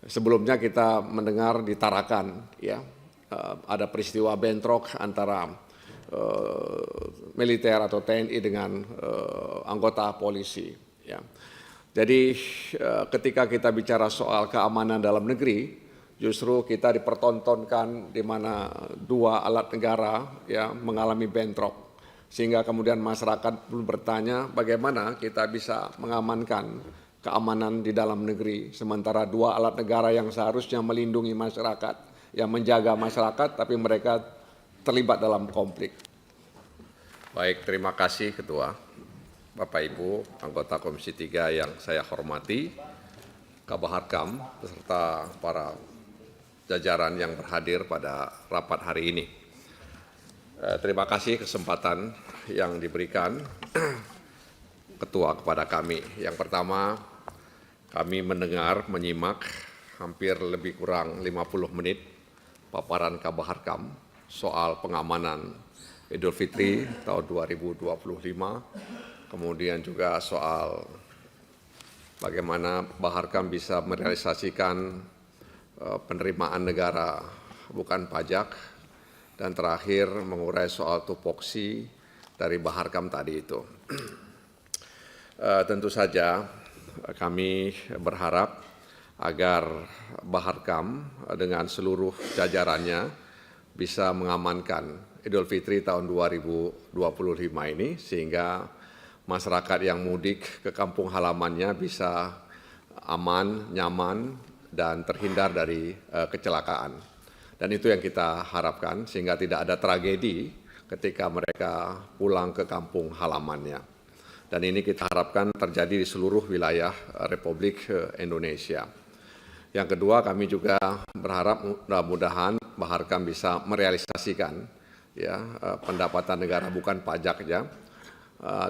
Sebelumnya kita mendengar di Tarakan, ya, ada peristiwa bentrok antara militer atau TNI dengan anggota polisi. Ya. Jadi ketika kita bicara soal keamanan dalam negeri, justru kita dipertontonkan di mana dua alat negara ya mengalami bentrok, sehingga kemudian masyarakat pun bertanya bagaimana kita bisa mengamankan keamanan di dalam negeri, sementara dua alat negara yang seharusnya melindungi masyarakat, yang menjaga masyarakat, tapi mereka terlibat dalam konflik. Baik, terima kasih Ketua. Bapak Ibu, anggota Komisi 3 yang saya hormati, Kabaharkam, beserta para jajaran yang berhadir pada rapat hari ini. Terima kasih kesempatan yang diberikan Ketua kepada kami. Yang pertama, kami menyimak hampir lebih kurang 50 menit paparan Kabaharkam soal pengamanan Idul Fitri tahun 2025, kemudian juga soal bagaimana Baharkam bisa merealisasikan penerimaan negara bukan pajak, dan terakhir mengurai soal tupoksi dari Baharkam tadi itu. Tentu saja kami berharap agar Baharkam dengan seluruh jajarannya bisa mengamankan Idul Fitri tahun 2025 ini, sehingga masyarakat yang mudik ke kampung halamannya bisa aman, nyaman, dan terhindar dari kecelakaan. Dan itu yang kita harapkan, sehingga tidak ada tragedi ketika mereka pulang ke kampung halamannya. Dan ini kita harapkan terjadi di seluruh wilayah Republik Indonesia. Yang kedua, kami juga berharap mudah-mudahan Baharkam bisa merealisasikan ya pendapatan negara bukan pajak ya,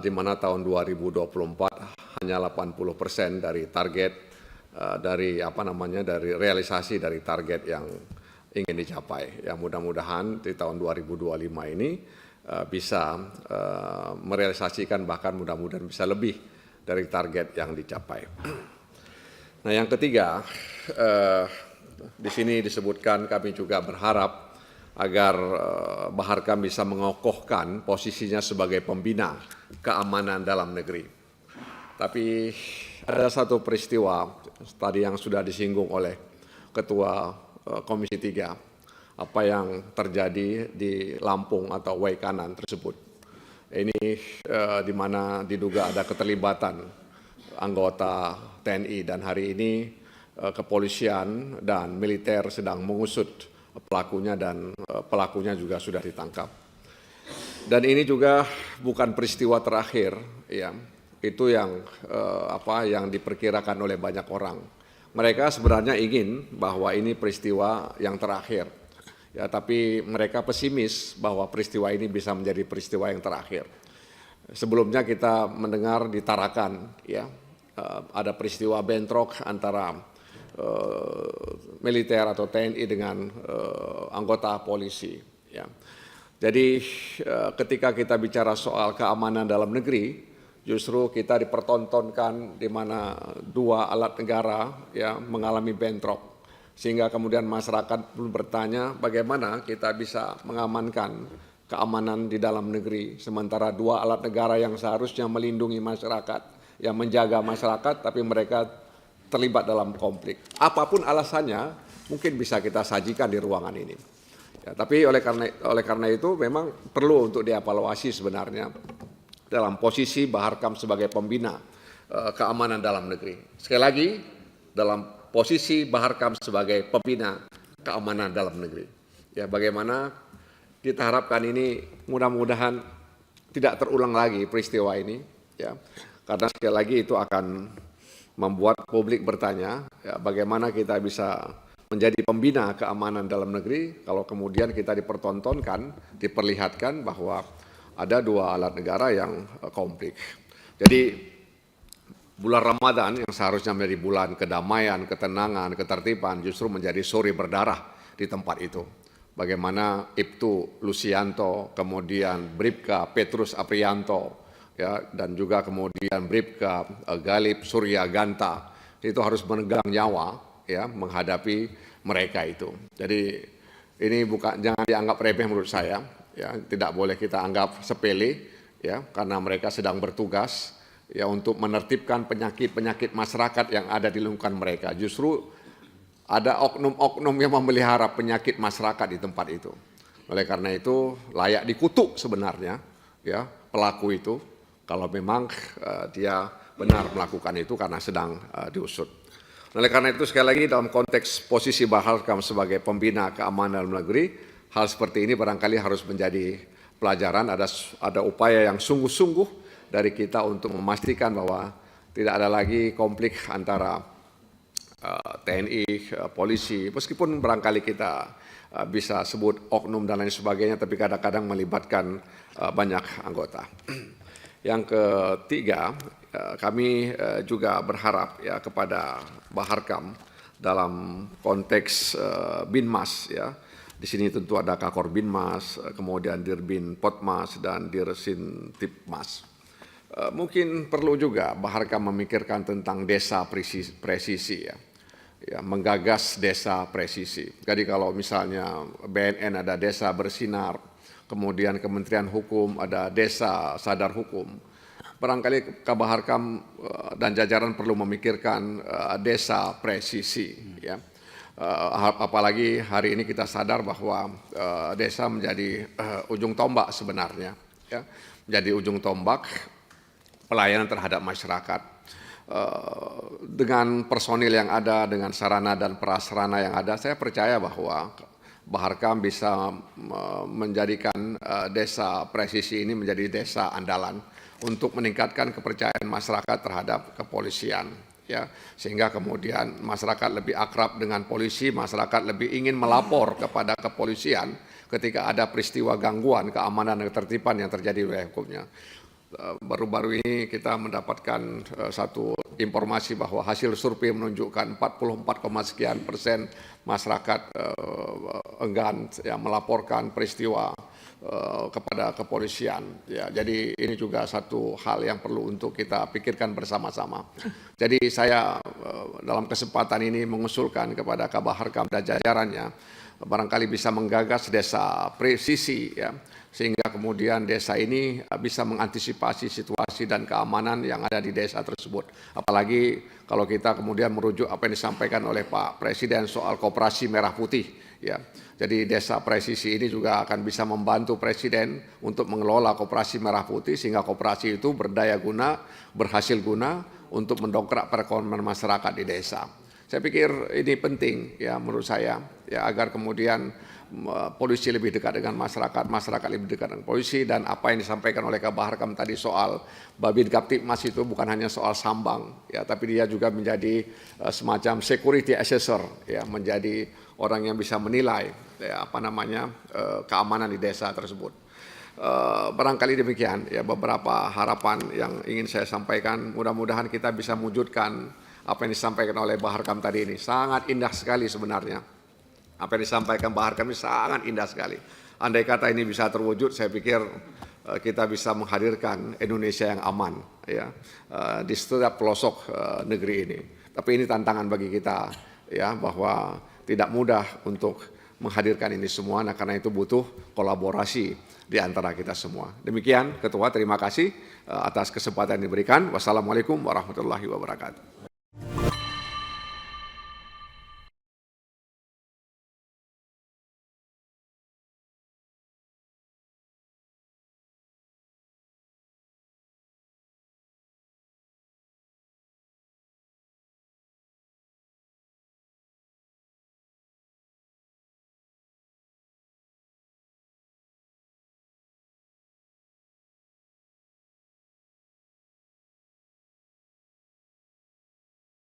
di mana tahun 2024 hanya 80% dari target dari realisasi dari target yang ingin dicapai. Ya, mudah-mudahan di tahun 2025 ini bisa merealisasikan, bahkan mudah-mudahan bisa lebih dari target yang dicapai. Nah, yang ketiga, di sini disebutkan kami juga berharap agar Baharkam bisa mengokohkan posisinya sebagai pembina keamanan dalam negeri. Tapi ada satu peristiwa tadi yang sudah disinggung oleh Ketua Komisi 3, apa yang terjadi di Lampung atau Waikanan tersebut. Ini di mana diduga ada keterlibatan anggota TNI, dan hari ini kepolisian dan militer sedang mengusut pelakunya, dan pelakunya juga sudah ditangkap. Dan ini juga bukan peristiwa terakhir, ya. Itu yang yang diperkirakan oleh banyak orang. Mereka sebenarnya ingin bahwa ini peristiwa yang terakhir, ya, tapi mereka pesimis bahwa peristiwa ini bisa menjadi peristiwa yang terakhir. Sebelumnya kita mendengar di Tarakan, ya, ada peristiwa bentrok antara militer atau TNI dengan anggota polisi. Ya. Jadi ketika kita bicara soal keamanan dalam negeri, justru kita dipertontonkan di mana dua alat negara ya mengalami bentrok, sehingga kemudian masyarakat pun bertanya bagaimana kita bisa mengamankan keamanan di dalam negeri, sementara dua alat negara yang seharusnya melindungi masyarakat, yang menjaga masyarakat, tapi mereka terlibat dalam konflik. Apapun alasannya, mungkin bisa kita sajikan di ruangan ini. Ya, tapi oleh karena itu memang perlu untuk dievaluasi sebenarnya dalam posisi Baharkam sebagai pembina keamanan dalam negeri. Sekali lagi, dalam posisi Baharkam sebagai pembina keamanan dalam negeri. Ya, bagaimana kita harapkan ini mudah-mudahan tidak terulang lagi peristiwa ini, ya. Karena sekali lagi itu akan membuat publik bertanya, ya, bagaimana kita bisa menjadi pembina keamanan dalam negeri kalau kemudian kita dipertontonkan, diperlihatkan bahwa ada dua alat negara yang konflik. Jadi bulan Ramadan yang seharusnya menjadi bulan kedamaian, ketenangan, ketertiban, justru menjadi suri berdarah di tempat itu. Bagaimana Ibtu Lusianto, kemudian Bribka Petrus Aprianto, ya, dan juga kemudian Bribka Galib Surya Ganta itu harus menegang nyawa, ya menghadapi mereka itu. Jadi ini jangan dianggap remeh menurut saya, ya tidak boleh kita anggap sepele, ya karena mereka sedang bertugas ya untuk menertibkan penyakit-penyakit masyarakat yang ada di lingkungan mereka. Justru ada oknum-oknum yang memelihara penyakit masyarakat di tempat itu. Oleh karena itu layak dikutuk sebenarnya, ya pelaku itu kalau memang dia benar melakukan itu karena sedang diusut. Oleh karena itu sekali lagi dalam konteks posisi Baharkam sebagai pembina keamanan dalam negeri, hal seperti ini barangkali harus menjadi pelajaran, ada upaya yang sungguh-sungguh dari kita untuk memastikan bahwa tidak ada lagi konflik antara TNI, polisi, meskipun barangkali kita bisa sebut oknum dan lain sebagainya, tapi kadang-kadang melibatkan banyak anggota. Yang ketiga, kami juga berharap ya kepada Baharkam dalam konteks Binmas ya. Di sini tentu ada Kakor Binmas, kemudian Dirbin Potmas dan Dirsin Tipmas. Mungkin perlu juga Baharkam memikirkan tentang desa presisi ya. Ya, menggagas desa presisi. Jadi kalau misalnya BNN ada desa bersinar, kemudian Kementerian Hukum ada desa sadar hukum, barangkali Baharkam dan jajaran perlu memikirkan desa presisi. Ya. Apalagi hari ini kita sadar bahwa desa menjadi ujung tombak sebenarnya. Ya. Menjadi ujung tombak pelayanan terhadap masyarakat. Dengan personil yang ada, dengan sarana dan prasarana yang ada, saya percaya bahwa Baharkam bisa menjadikan desa presisi ini menjadi desa andalan untuk meningkatkan kepercayaan masyarakat terhadap kepolisian, ya, sehingga kemudian masyarakat lebih akrab dengan polisi, masyarakat lebih ingin melapor kepada kepolisian ketika ada peristiwa gangguan keamanan dan ketertiban yang terjadi di wilayah hukumnya. Baru-baru ini kita mendapatkan satu informasi bahwa hasil survei menunjukkan 44,sekian% masyarakat enggan ya, melaporkan peristiwa kepada kepolisian. Ya, jadi ini juga satu hal yang perlu untuk kita pikirkan bersama-sama. Jadi saya dalam kesempatan ini mengusulkan kepada Baharkam dan jajarannya barangkali bisa menggagas desa presisi ya, sehingga kemudian desa ini bisa mengantisipasi situasi dan keamanan yang ada di desa tersebut. Apalagi kalau kita kemudian merujuk apa yang disampaikan oleh Pak Presiden soal koperasi merah putih. Ya. Jadi desa presisi ini juga akan bisa membantu Presiden untuk mengelola koperasi merah putih sehingga koperasi itu berdaya guna, berhasil guna untuk mendongkrak perekonomian masyarakat di desa. Saya pikir ini penting ya menurut saya ya agar kemudian polisi lebih dekat dengan masyarakat, masyarakat lebih dekat dengan polisi, dan apa yang disampaikan oleh Baharkam tadi soal Babin Kaptipmas itu bukan hanya soal sambang ya, tapi dia juga menjadi semacam security assessor ya, menjadi orang yang bisa menilai ya, keamanan di desa tersebut. Barangkali demikian ya beberapa harapan yang ingin saya sampaikan. Mudah-mudahan kita bisa mewujudkan apa yang disampaikan oleh Baharkam tadi ini. Sangat indah sekali sebenarnya. Apa yang disampaikan Baharkam ini sangat indah sekali. Andai kata ini bisa terwujud, saya pikir kita bisa menghadirkan Indonesia yang aman ya di setiap pelosok negeri ini. Tapi ini tantangan bagi kita ya, bahwa tidak mudah untuk menghadirkan ini semua. Nah, karena itu butuh kolaborasi di antara kita semua. Demikian Ketua, terima kasih atas kesempatan yang diberikan. Wassalamualaikum warahmatullahi wabarakatuh.